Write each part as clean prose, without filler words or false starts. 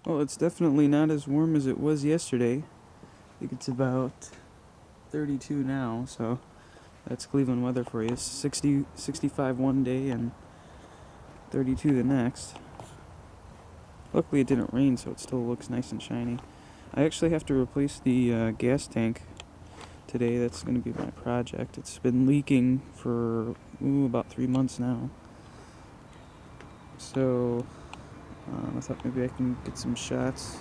Well, it's definitely not as warm as it was yesterday. I think it's about 32 now, so that's Cleveland weather for you. 65 one day and 32 the next. Luckily it didn't rain, so it still looks nice and shiny. I actually have to replace the gas tank today. That's going to be my project. It's been leaking for about 3 months now. So I thought maybe I can get some shots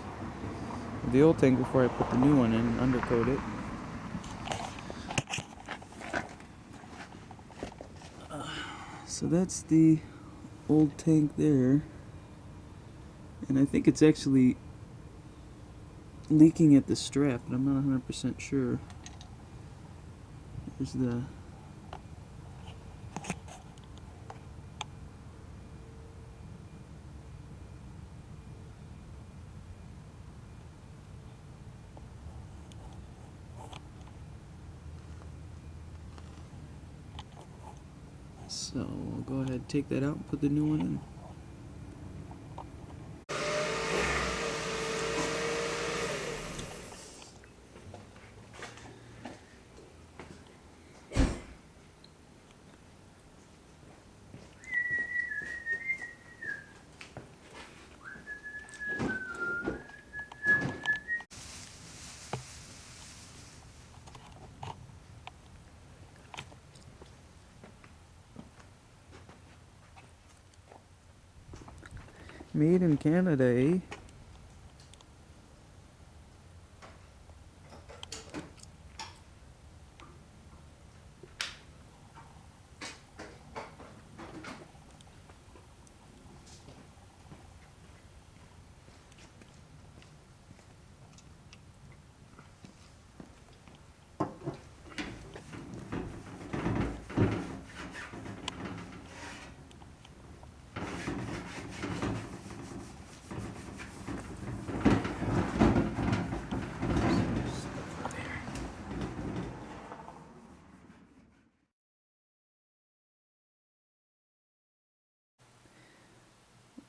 of the old tank before I put the new one in and undercoat it. So that's the old tank there. And I think it's actually leaking at the strap, but I'm not 100% sure. There's the So I'll go ahead and take that out and put the new one in. Made in Canada, eh?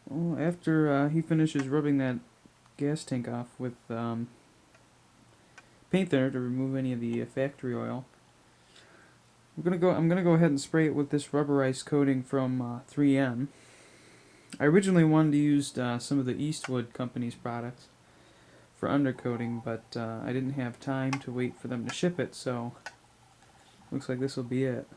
Well, after he finishes rubbing that gas tank off with paint thinner to remove any of the factory oil, I'm gonna go ahead and spray it with this rubberized coating from 3M. I originally wanted to use some of the Eastwood Company's products for undercoating, but I didn't have time to wait for them to ship it, so looks like this will be it.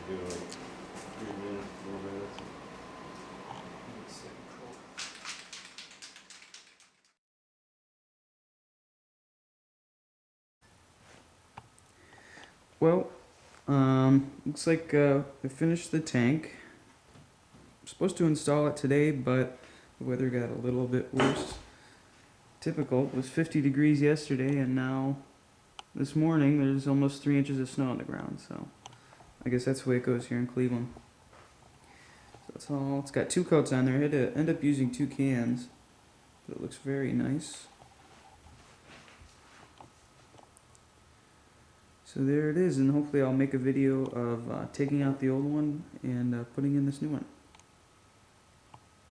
Do like 3 minutes, 4 minutes. Well, looks like we finished the tank. I'm supposed to install it today, but the weather got a little bit worse. Typical. It was 50 degrees yesterday, and now this morning there's almost 3 inches of snow on the ground. So I guess that's the way it goes here in Cleveland. So that's all. It's got 2 coats on there. I had to end up using 2 cans, but it looks very nice. So there it is, and hopefully I'll make a video of taking out the old one and putting in this new one.